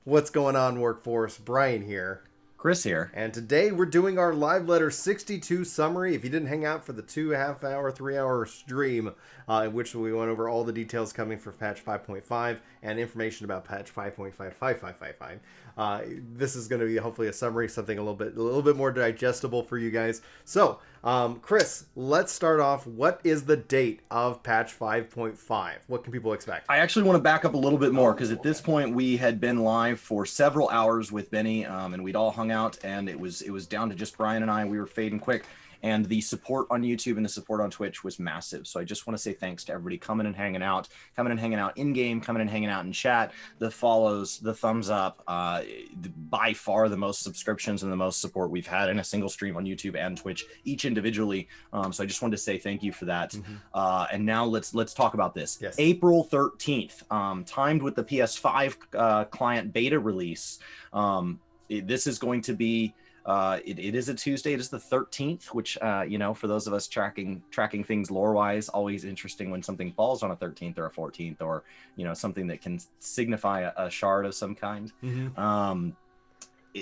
What's going on, workforce? Brian here. Chris here. And today we're doing our Live Letter 62 summary. If you didn't hang out for the 2.5 hour, 3 hour stream, in which we went over all the details coming for patch 5.5 and information about patch 5.55555, this is going to be hopefully a summary, something a little bit more digestible for you guys. So, Chris, let's start off. What is the date of patch 5.5? What can people expect? I actually want to back up a little bit more because at this point we had been live for several hours with Benny, and we'd all hung out, and it was down to just Brian and I. We were fading quick, and the support on YouTube and the support on Twitch was massive. So I just want to say thanks to everybody coming and hanging out in game, coming and hanging out in chat, the follows, the thumbs up, by far the most subscriptions and the most support we've had in a single stream on YouTube and Twitch, each individually. So I just wanted to say thank you for that. And now let's talk about this. Yes. April 13th, timed with the PS5 client beta release. This is going to be it is a Tuesday. It is the 13th, which for those of us tracking things lore wise, always interesting when something falls on a 13th or a 14th, or something that can signify a shard of some kind.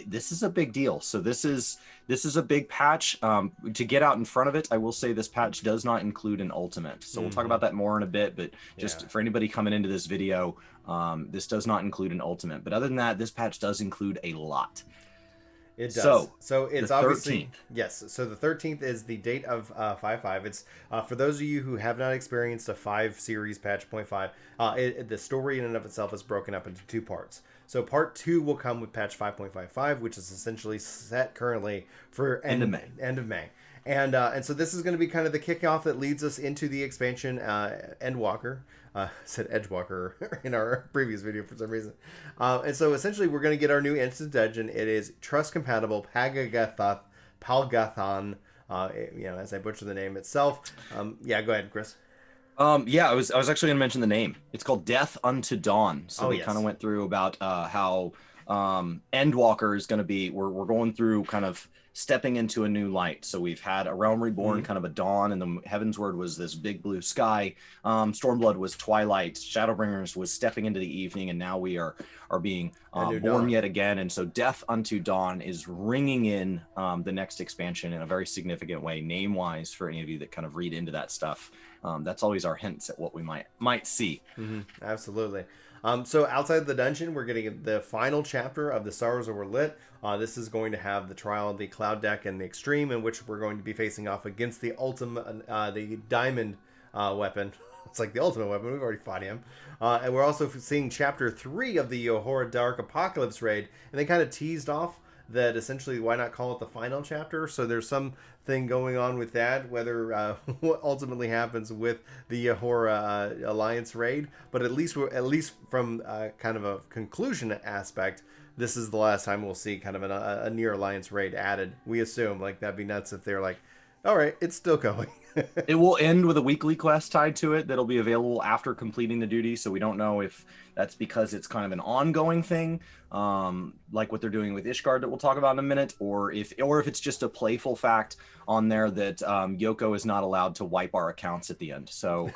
This is a big deal. So this is a big patch. To get out in front of it, I will say this patch does not include an ultimate. So we'll talk about that more in a bit, but just for anybody coming into this video, this does not include an ultimate. But other than that, this patch does include a lot. It does. So it's obviously 13th. Yes. So the 13th is the date of 5.5. It's for those of you who have not experienced a 5 series patch 0.5. The story in and of itself is broken up into 2 parts. So part 2 will come with patch 5.55, which is essentially set currently for end of May. And so this is going to be kind of the kickoff that leads us into the expansion Endwalker. I said Edgewalker in our previous video for some reason. And so essentially we're going to get our new instant dungeon. It is trust compatible Palgathon. As I butcher the name itself. Go ahead, Chris. I was actually going to mention the name. It's called Death Unto Dawn. So we kind of went through about how Endwalker is going to be. We're going through kind of stepping into a new light. So we've had a realm reborn, kind of a dawn, and the Heavensward was this big blue sky. Stormblood was twilight. Shadowbringers was stepping into the evening, and now we are being born yet again. And so Death Unto Dawn is ringing in the next expansion in a very significant way, name-wise, for any of you that kind of read into that stuff. That's always our hints at what we might see. Absolutely. So outside the dungeon, we're getting the final chapter of the Stars That Were Lit. This is going to have the trial of the Cloud Deck and the Extreme, in which we're going to be facing off against the ultimate, the Diamond weapon. It's like the ultimate weapon. We've already fought him. And we're also seeing chapter 3 of the Yohora Dark Apocalypse raid. And they kind of teased off that essentially, why not call it the final chapter? So there's something going on with that, whether what ultimately happens with the Yohora Alliance raid. But at least from kind of a conclusion aspect, this is the last time we'll see kind of a near Alliance raid added. We assume, like, that'd be nuts if they're like, all right, it's still going. It will end with a weekly quest tied to it that'll be available after completing the duty. So we don't know if that's because it's kind of an ongoing thing, like what they're doing with Ishgard that we'll talk about in a minute, or if it's just a playful fact on there that Yoko is not allowed to wipe our accounts at the end. So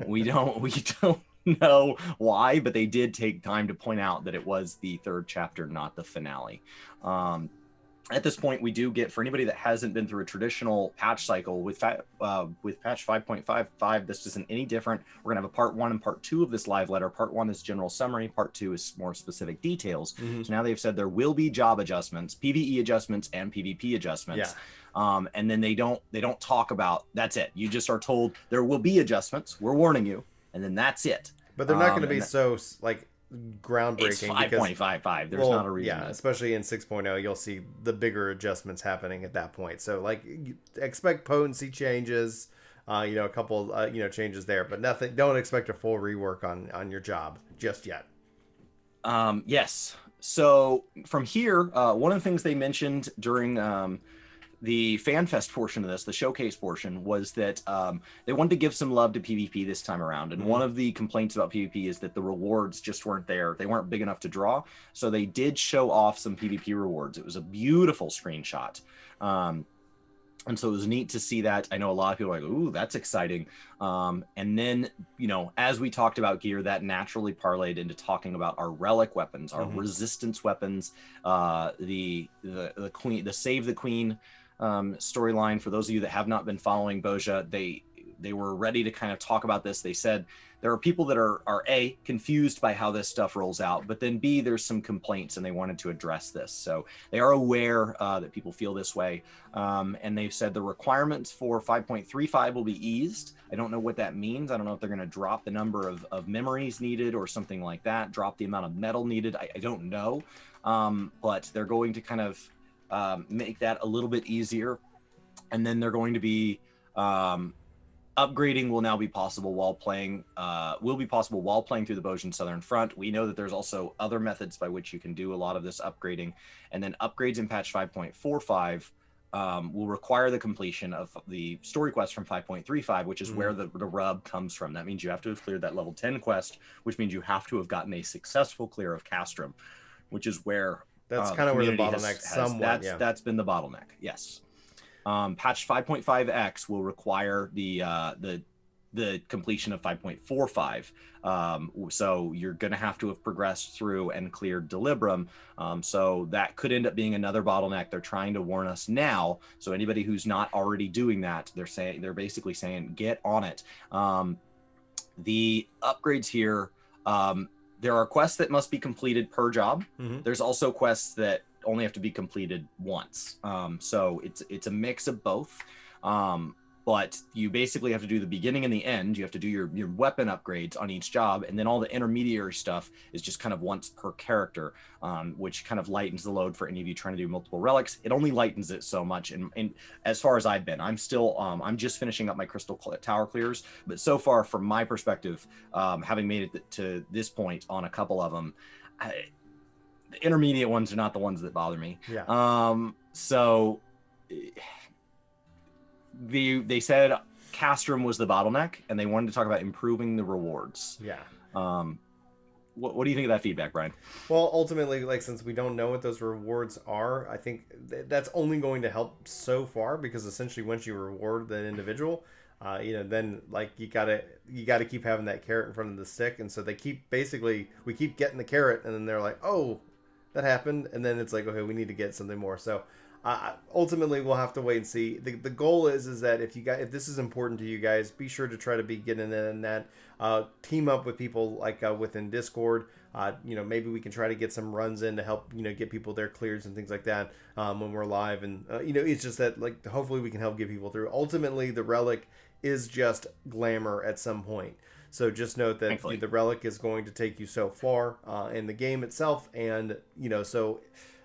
we don't know why, but they did take time to point out that it was the 3rd chapter, not the finale. At this point, we do get, for anybody that hasn't been through a traditional patch cycle with patch 5.55, this isn't any different. We're going to have a part 1 and part 2 of this live letter. Part 1 is general summary. Part 2 is more specific details. So now they've said there will be job adjustments, PvE adjustments, and PvP adjustments. And then they don't talk about, that's it. You just are told there will be adjustments. We're warning you. And then that's it. But they're not going to be so, like, groundbreaking. It's 5.55. There's not a reason. Yeah, especially in 6.0, you'll see the bigger adjustments happening at that point. So, like, expect potency changes, a couple, changes there, but nothing. Don't expect a full rework on your job just yet. Yes. So from here, one of the things they mentioned during the FanFest portion of this, the showcase portion, was that they wanted to give some love to PvP this time around. And one of the complaints about PvP is that the rewards just weren't there. They weren't big enough to draw. So they did show off some PvP rewards. It was a beautiful screenshot. And so it was neat to see that. I know a lot of people are like, ooh, that's exciting. And then, as we talked about gear, that naturally parlayed into talking about our relic weapons, our resistance weapons, the queen, the Save the Queen storyline. For those of you that have not been following Boja, they were ready to kind of talk about this. They said there are people that are A, confused by how this stuff rolls out, but then B, there's some complaints and they wanted to address this. So they are aware that people feel this way. And they've said the requirements for 5.35 will be eased. I don't know what that means. I don't know if they're going to drop the number of memories needed or something like that, drop the amount of metal needed. I don't know. But they're going to kind of make that a little bit easier. And then they're going to be upgrading will now be possible while playing through the Bojin Southern Front. We know that there's also other methods by which you can do a lot of this upgrading, and then upgrades in patch 5.45 will require the completion of the story quest from 5.35, which is where the rub comes from. That means you have to have cleared that level 10 quest, which means you have to have gotten a successful clear of Castrum, which is where that's kind of where the bottleneck somewhat. That's been the bottleneck. Yes. Patch 5.5x will require the completion of 5.45. So you're going to have to have progressed through and cleared Delibram. So that could end up being another bottleneck. They're trying to warn us now. So anybody who's not already doing that, they're basically saying, get on it. The upgrades here, there are quests that must be completed per job. There's also quests that only have to be completed once. So it's a mix of both. But you basically have to do the beginning and the end. You have to do your weapon upgrades on each job, and then all the intermediary stuff is just kind of once per character, which kind of lightens the load for any of you trying to do multiple relics. It only lightens it so much. And as far as I've been, I'm still I'm just finishing up my Crystal Tower clears, but so far from my perspective, having made it to this point on a couple of them, the intermediate ones are not the ones that bother me. So they said Castrum was the bottleneck, and they wanted to talk about improving the rewards. What do you think of that feedback, Brian? Well, ultimately, like, since we don't know what those rewards are, I think that's only going to help so far, because essentially once you reward the individual, then like you gotta keep having that carrot in front of the stick, and so we keep getting the carrot, and then they're like, oh, that happened, and then it's like, okay, we need to get something more. So ultimately we'll have to wait and see. The goal is that if this is important to you guys, be sure to try to be getting in that, team up with people like within Discord. Maybe we can try to get some runs in to help get people their clears and things like that when we're live, and it's just that, like, hopefully we can help get people through. Ultimately the relic is just glamour at some point. So just note that Thankfully, the relic is going to take you so far in the game itself, and so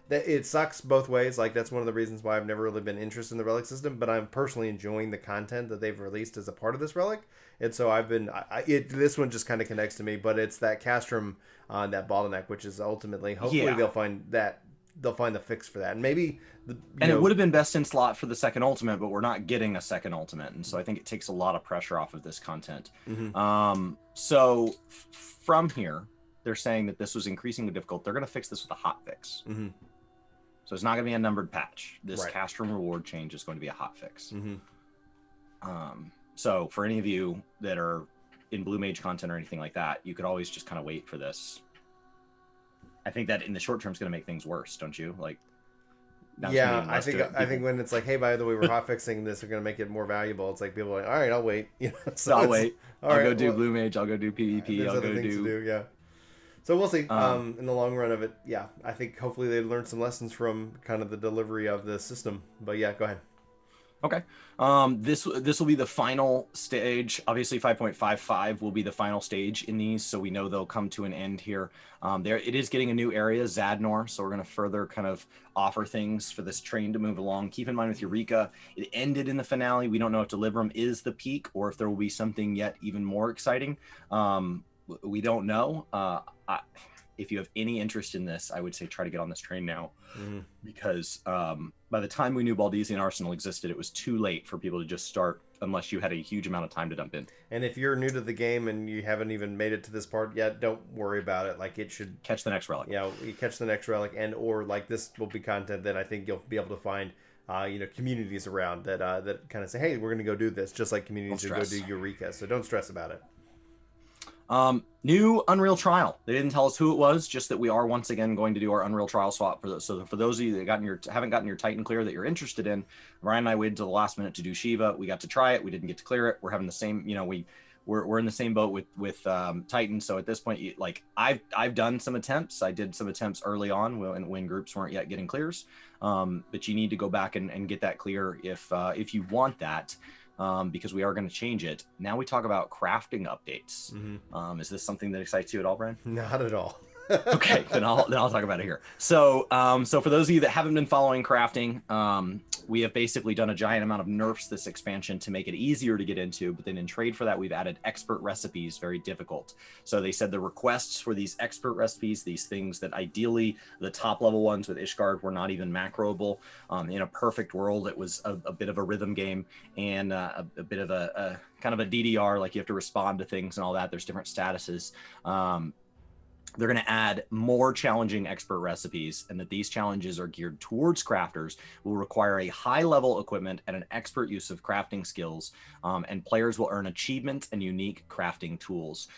that it sucks both ways. Like, that's one of the reasons why I've never really been interested in the relic system, but I'm personally enjoying the content that they've released as a part of this relic, and so I've been. This one just kind of connects to me, but it's that Castrum, that bottleneck, which is ultimately, hopefully they'll find the fix for that, and maybe. It would have been best in slot for the second ultimate, but we're not getting a second ultimate, and so I think it takes a lot of pressure off of this content. So from here, they're saying that this was increasingly difficult. They're going to fix this with a hot fix. So it's not going to be a numbered patch. This Castrum reward change is going to be a hot fix. So for any of you that are in Blue Mage content or anything like that, you could always just kind of wait for this. I think that in the short term is going to make things worse, don't you? Like, I think when it's like, hey, by the way, we're hot fixing this, we're going to make it more valuable. It's like people are like, all right, I'll wait. I'll wait. I'll go do Blue Mage. I'll go do PvP. I'll go do. So we'll see. In the long run of it, I think hopefully they learned some lessons from kind of the delivery of the system. But yeah, go ahead. Okay. This will be the final stage. Obviously 5.55 will be the final stage in these, so we know they'll come to an end here. It is getting a new area, Zadnor, so we're going to further kind of offer things for this train to move along. Keep in mind with Eureka, it ended in the finale. We don't know if Delibram is the peak or if there will be something yet even more exciting. We don't know. If you have any interest in this, I would say try to get on this train now, because by the time we knew Baldesian Arsenal existed, it was too late for people to just start unless you had a huge amount of time to dump in. And if you're new to the game and you haven't even made it to this part yet, don't worry about it. Like, it should catch the next relic. Yeah, you catch the next relic, and or like this will be content that I think you'll be able to find communities around that kind of say, hey, we're going to go do this, just like communities who go do Eureka. So don't stress about it. New Unreal Trial. They didn't tell us who it was, just that we are once again going to do our Unreal Trial swap. So for those of you that haven't gotten your Titan clear that you're interested in, Ryan and I waited till the last minute to do Shiva. We got to try it. We didn't get to clear it. We're having the same, we're in the same boat with Titan. So at this point, I've done some attempts. I did some attempts early on when groups weren't yet getting clears. But you need to go back and get that clear if you want that. Because we are going to change it. Now we talk about crafting updates. Mm-hmm. Is this something that excites you at all, Brian? Not at all. Okay, then I'll talk about it here. So for those of you that haven't been following crafting, we have basically done a giant amount of nerfs this expansion to make it easier to get into, but then in trade for that, we've added expert recipes, very difficult. So they said the requests for these expert recipes, these things that ideally the top level ones with Ishgard were not even macroable. In a perfect world, it was a bit of a rhythm game and a bit of a kind of a DDR, like you have to respond to things and all that. There's different statuses. They're going to add more challenging expert recipes, and that these challenges are geared towards crafters, will require a high level equipment and an expert use of crafting skills, and players will earn achievements and unique crafting tools.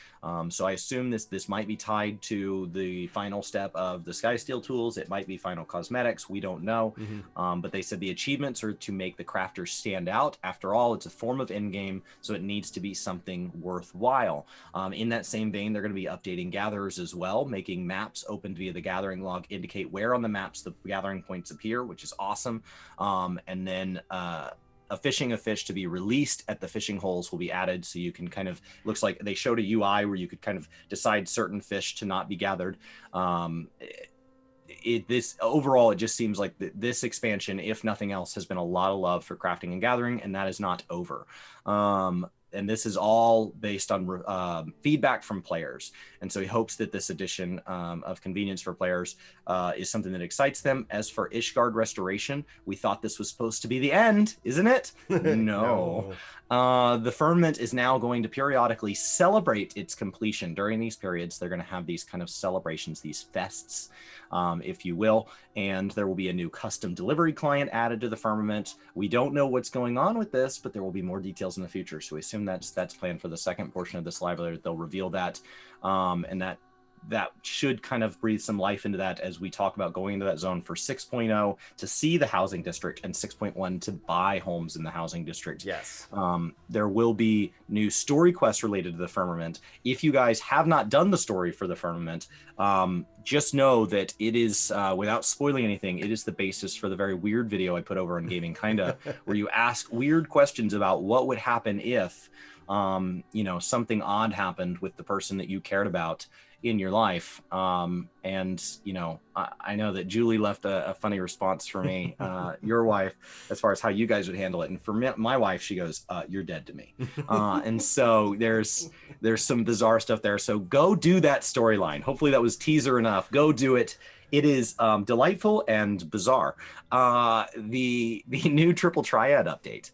So I assume this might be tied to the final step of the Skysteel tools. It might be final cosmetics. We don't know. Mm-hmm. But they said the achievements are to make the crafters stand out. After all, it's a form of endgame, so it needs to be something worthwhile. In that same vein, they're going to be updating gatherers as well, making maps opened via the gathering log indicate where on the maps the gathering points appear, which is awesome. And then fishing a fish to be released at the fishing holes will be added, so you can kind of, looks like they showed a UI where you could kind of decide certain fish to not be gathered. This overall, it just seems like this expansion, if nothing else, has been a lot of love for crafting and gathering, and that is not over. And this is all based on feedback from players. And so he hopes that this addition of convenience for players is something that excites them. As for Ishgard Restoration, we thought this was supposed to be the end, isn't it? No. The firmament is now going to periodically celebrate its completion. During these periods, they're going to have these kind of celebrations, these fests, if you will. And there will be a new custom delivery client added to the firmament. We don't know what's going on with this, but there will be more details in the future. So we assume that's planned for the second portion of this library. They'll reveal that, and that should kind of breathe some life into that as we talk about going into that zone for 6.0 to see the housing district and 6.1 to buy homes in the housing district. Yes. There will be new story quests related to the firmament. If you guys have not done the story for the firmament, just know that it is, without spoiling anything, it is the basis for the very weird video I put over on Gaming Kinda, where you ask weird questions about what would happen if, something odd happened with the person that you cared about in your life. And I know that Julie left a funny response for me, your wife, as far as how you guys would handle it. And for me, my wife, she goes, you're dead to me. And so there's some bizarre stuff there. So go do that storyline. Hopefully that was teaser enough. Go do it. It is delightful and bizarre. The new Triple Triad update.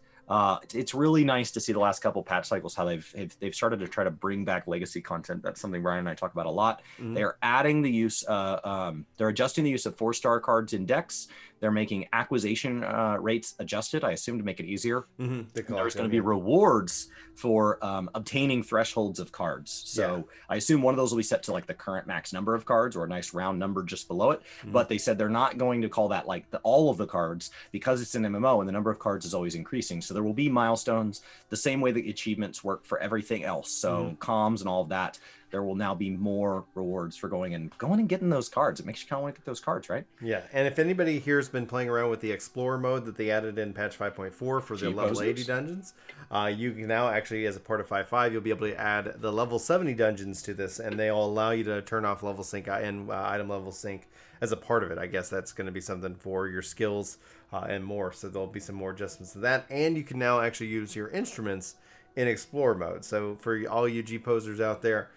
It's really nice to see the last couple patch cycles how they've started to try to bring back legacy content. That's something Brian and I talk about a lot. Mm-hmm. They're adding the use, they're adjusting the use of 4-star cards in decks. They're making acquisition rates adjusted, I assume, to make it easier. Mm-hmm. There's going to be rewards for obtaining thresholds of cards. So I assume one of those will be set to like the current max number of cards or a nice round number just below it. Mm-hmm. But they said they're not going to call that like all of the cards because it's an MMO and the number of cards is always increasing. So there will be milestones the same way that achievements work for everything else. So comms and all of that. There will now be more rewards for going and getting those cards. It makes you kind of want to get those cards, right? Yeah, and if anybody here has been playing around with the Explorer mode that they added in patch 5.4 for the level 80 dungeons, you can now actually, as a part of 5.5, you'll be able to add the level 70 dungeons to this, and they'll allow you to turn off level sync and item level sync as a part of it. I guess that's going to be something for your skills and more, so there'll be some more adjustments to that. And you can now actually use your instruments in Explorer mode. So for all you G-posers out there,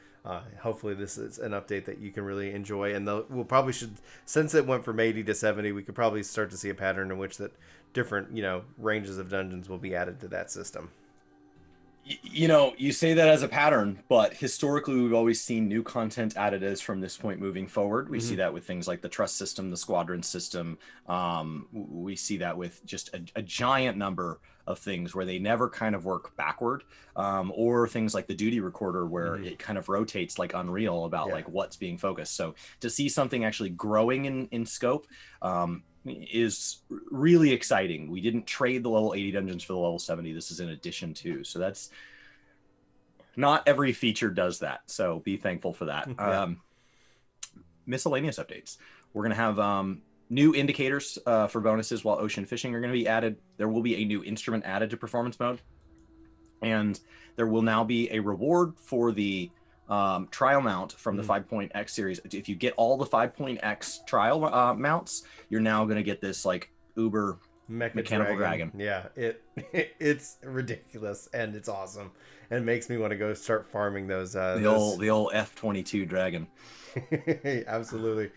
hopefully this is an update that you can really enjoy, and we'll probably should, since it went from 80 to 70, we could probably start to see a pattern in which that different ranges of dungeons will be added to that system. You know, you say that as a pattern, but historically, we've always seen new content added as from this point moving forward. We see that with things like the trust system, the squadron system. We see that with just a giant number of things where they never kind of work backward, or things like the duty recorder where it kind of rotates like Unreal about like what's being focused. So to see something actually growing in scope, is really exciting. We didn't trade the level 80 dungeons for the level 70. This is in addition to, so that's not every feature does that. So be thankful for that. Miscellaneous updates. We're going to have new indicators for bonuses while ocean fishing are going to be added. There will be a new instrument added to performance mode. And there will now be a reward for the trial mount from the 5.x series. If you get all the 5.x trial mounts, you're now going to get this like uber mechanical dragon. Yeah, it's ridiculous and it's awesome and makes me want to go start farming those the old F-22 dragon. Absolutely.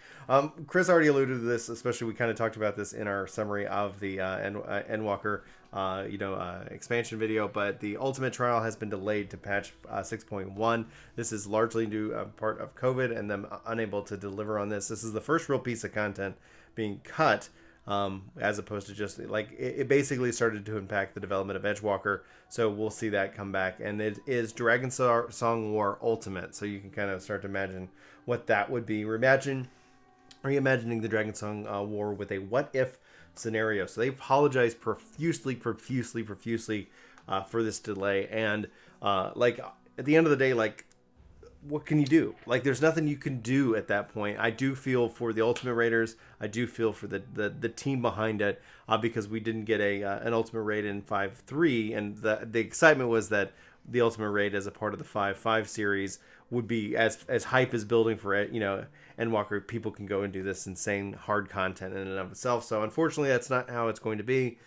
Chris already alluded to this, especially we kind of talked about this in our summary of the endwalker expansion video, but the ultimate trial has been delayed to patch 6.1. This is largely due part of COVID and them unable to deliver on this. This is the first real piece of content being cut, as opposed to just like it basically started to impact the development of Edgewalker. So we'll see that come back, and it is Dragon Song War Ultimate. So you can kind of start to imagine what that would be. Reimagining the Dragon Song War with a what if scenario. So they apologize profusely for this delay, and like at the end of the day, like what can you do? Like there's nothing you can do at that point. I do feel for the Ultimate Raiders. I do feel for the team behind it, because we didn't get an Ultimate Raid in 5.3, and the excitement was that the Ultimate Raid as a part of the 5.5 series would be as hype as building for it, Endwalker. People can go and do this insane hard content in and of itself. So unfortunately, that's not how it's going to be.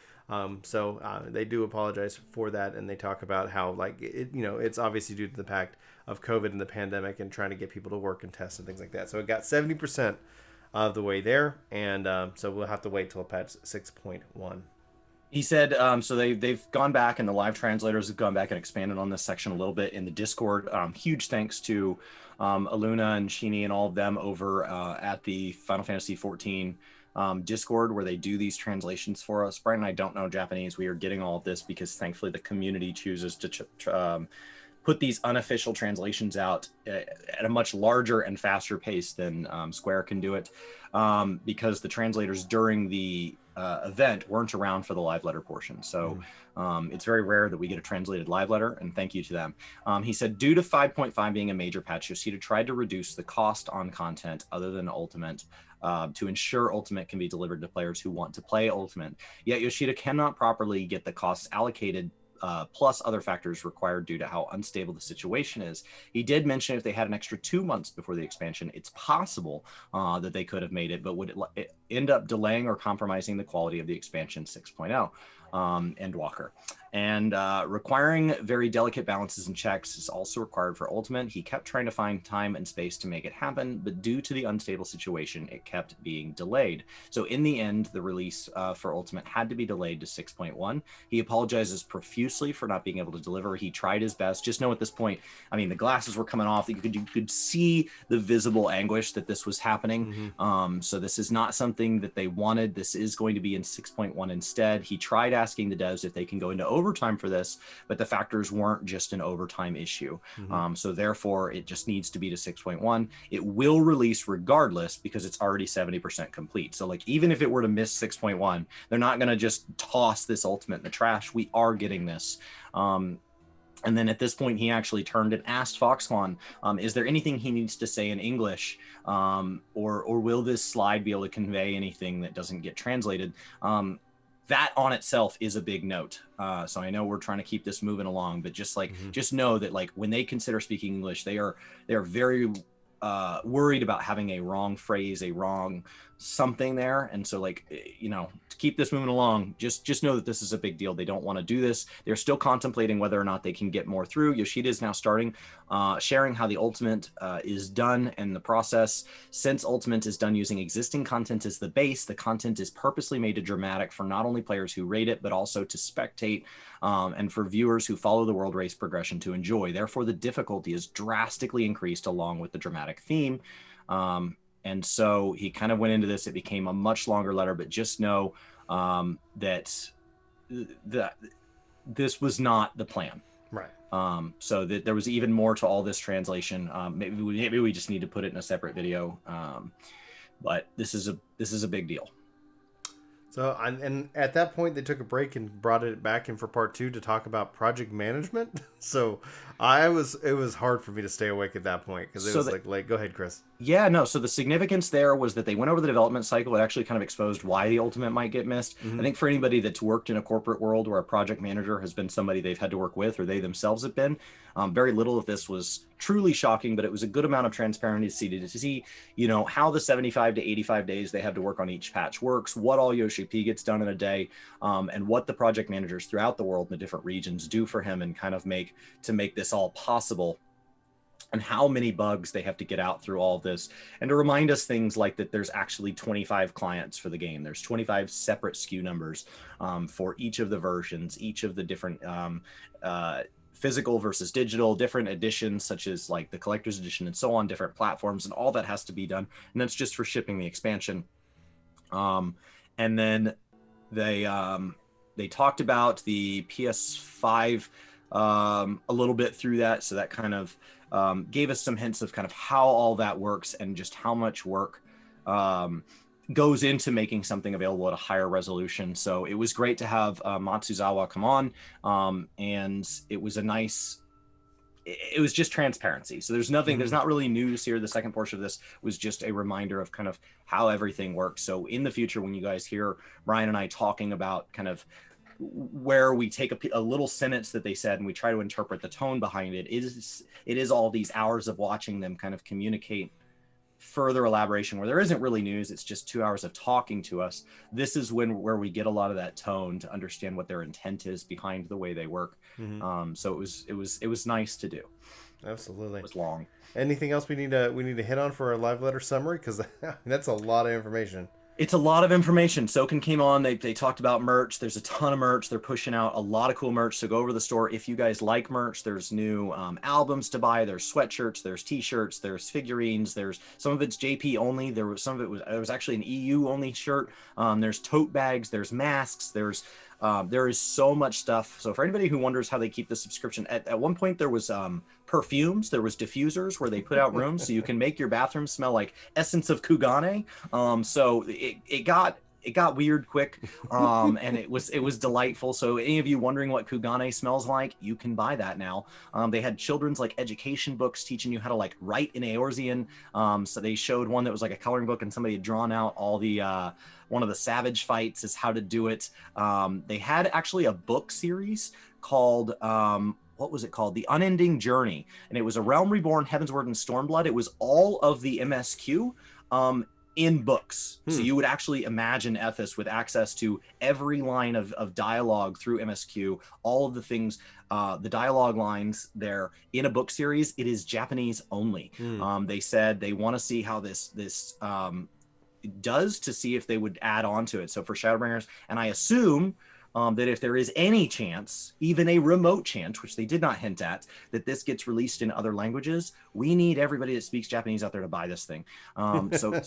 So they do apologize for that, and they talk about how like it's obviously due to the impact of COVID and the pandemic and trying to get people to work and test and things like that. So it got 70% of the way there, and so we'll have to wait till patch 6.1. He said, so they've gone back, and the live translators have gone back and expanded on this section a little bit in the Discord. Huge thanks to Aluna and Sheeny and all of them over at the Final Fantasy XIV Discord, where they do these translations for us. Brian and I don't know Japanese. We are getting all of this because thankfully the community chooses to put these unofficial translations out at a much larger and faster pace than Square can do it, because the translators during the event weren't around for the live letter portion. So it's very rare that we get a translated live letter, and thank you to them. He said, due to 5.5 being a major patch, Yoshida tried to reduce the cost on content other than Ultimate to ensure Ultimate can be delivered to players who want to play Ultimate. Yet Yoshida cannot properly get the costs allocated, plus other factors required due to how unstable the situation is. He did mention if they had an extra 2 months before the expansion, it's possible that they could have made it, but would it end up delaying or compromising the quality of the expansion 6.0 Endwalker? And requiring very delicate balances and checks is also required for Ultimate. He kept trying to find time and space to make it happen, but due to the unstable situation, it kept being delayed. So in the end, the release for Ultimate had to be delayed to 6.1. He apologizes profusely for not being able to deliver. He tried his best. Just know at this point, I mean, the glasses were coming off. You could see the visible anguish that this was happening. So this is not something that they wanted. This is going to be in 6.1 instead. He tried asking the devs if they can go into overtime for this, but the factors weren't just an overtime issue. So therefore, it just needs to be to 6.1. It will release regardless because it's already 70% complete. So like, even if it were to miss 6.1, they're not going to just toss this Ultimate in the trash. We are getting this. And then at this point, he actually turned and asked Foxconn, is there anything he needs to say in English? Or will this slide be able to convey anything that doesn't get translated? That on itself is a big note. So I know we're trying to keep this moving along, but just like, just know that like when they consider speaking English, they are very worried about having a wrong phrase, a wrong something there. And so like, to keep this moving along, just know that this is a big deal. They don't want to do this. They're still contemplating whether or not they can get more through. Yoshida is now starting sharing how the Ultimate is done and the process. Since Ultimate is done using existing content as the base, the content is purposely made to dramatic for not only players who rate it, but also to spectate and for viewers who follow the world race progression to enjoy. Therefore, the difficulty is drastically increased along with the dramatic theme. And so he kind of went into this. It became a much longer letter, but just know that this was not the plan. Right. So that there was even more to all this translation. Maybe we just need to put it in a separate video. But this is a big deal. So, and at that point, they took a break and brought it back in for part 2 to talk about project management. So, it was hard for me to stay awake at that point because it was like, go ahead, Chris. Yeah, no. So the significance there was that they went over the development cycle. It actually kind of exposed why the Ultimate might get missed. Mm-hmm. I think for anybody that's worked in a corporate world where a project manager has been somebody they've had to work with or they themselves have been, very little of this was truly shocking, but it was a good amount of transparency to see, how the 75 to 85 days they have to work on each patch works, what all Yoshi P gets done in a day, and what the project managers throughout the world in the different regions do for him and kind of make this all possible, and how many bugs they have to get out through all of this, and to remind us things like that there's actually 25 clients for the game. There's 25 separate SKU numbers for each of the versions, each of the different physical versus digital, different editions such as like the collector's edition and so on, different platforms, and all that has to be done. And that's just for shipping the expansion. And then they talked about the PS5 a little bit through that. So that kind of gave us some hints of kind of how all that works and just how much work goes into making something available at a higher resolution. So it was great to have Matsuzawa come on, and it was it was just transparency. So there's nothing, there's not really news here. The second portion of this was just a reminder of kind of how everything works. So in the future, when you guys hear Brian and I talking about kind of where we take a little sentence that they said and we try to interpret the tone behind it, it is all these hours of watching them kind of communicate further elaboration where there isn't really news. It's just 2 hours of talking to us. This is where we get a lot of that tone to understand what their intent is behind the way they work. Mm-hmm. So it was nice to do. Absolutely. It was long. Anything else we need to hit on for our live letter summary? Because that's a lot of information. It's a lot of information. Soken came on. They talked about merch. There's a ton of merch. They're pushing out a lot of cool merch. So go over to the store. If you guys like merch, there's new albums to buy. There's sweatshirts. There's t-shirts. There's figurines. There's some of it's JP only. There was actually an EU only shirt. There's tote bags. There's masks. There is so much stuff. So for anybody who wonders how they keep the subscription, at one point there was perfumes, there was diffusers where they put out rooms so you can make your bathroom smell like essence of Kugane. So it got weird quick, and it was delightful. So any of you wondering what Kugane smells like, you can buy that now. They had children's like education books teaching you how to like write in Eorzean. So they showed one that was like a coloring book and somebody had drawn out all the one of the savage fights is how to do it. They had actually a book series called what was it called? The Unending Journey. And it was A Realm Reborn, Heavensward, and Stormblood. It was all of the MSQ in books. So you would actually imagine Ethos with access to every line of dialogue through MSQ, all of the things, the dialogue lines there in a book series. It is Japanese only. They said they want to see how this does to see if they would add on to it. So for Shadowbringers, and I assume that if there is any chance, even a remote chance, which they did not hint at, that this gets released in other languages, we need everybody that speaks Japanese out there to buy this thing. So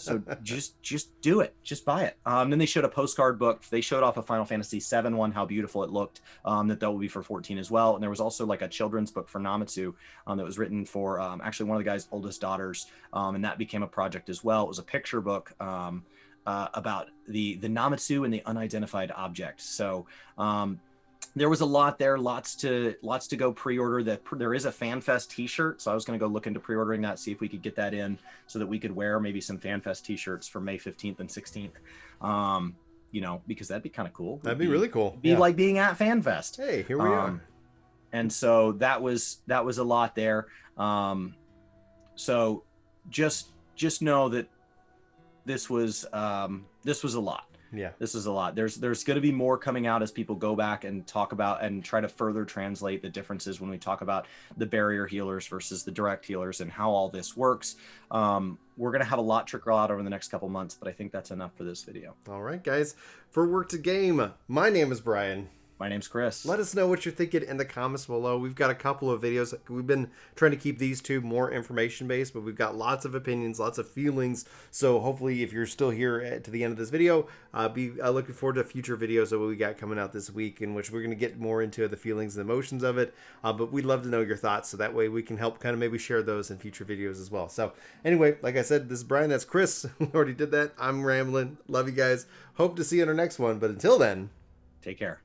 just do it, just buy it. Then they showed a postcard book. They showed off a Final Fantasy VII one, how beautiful it looked. That will be for 14 as well. And there was also like a children's book for Namatsu that was written for actually one of the guy's oldest daughters, and that became a project as well. It was a picture book. About the Namatsu and the unidentified object. So there was a lot there, lots to go pre-order. There is a FanFest t-shirt, so I was going to go look into pre-ordering that, see if we could get that in so that we could wear maybe some FanFest t-shirts for May 15th and 16th. Because that'd be kind of cool. That'd be really cool. Be like being at FanFest. Hey, here we are. And so that was a lot there. So just know that this was a lot. Yeah, this is a lot. There's going to be more coming out as people go back and talk about and try to further translate the differences when we talk about the barrier healers versus the direct healers and how all this works. We're going to have a lot trickle out over the next couple months, but I think that's enough for this video. All right, guys. For Work to Game, my name is Brian. My name's Chris. Let us know what you're thinking in the comments below. We've got a couple of videos. We've been trying to keep these two more information-based, but we've got lots of opinions, lots of feelings. So hopefully, if you're still here to the end of this video, be looking forward to future videos that we got coming out this week, in which we're going to get more into the feelings and emotions of it. But we'd love to know your thoughts, so that way we can help kind of maybe share those in future videos as well. So anyway, like I said, this is Brian. That's Chris. We already did that. I'm rambling. Love you guys. Hope to see you in our next one. But until then, take care.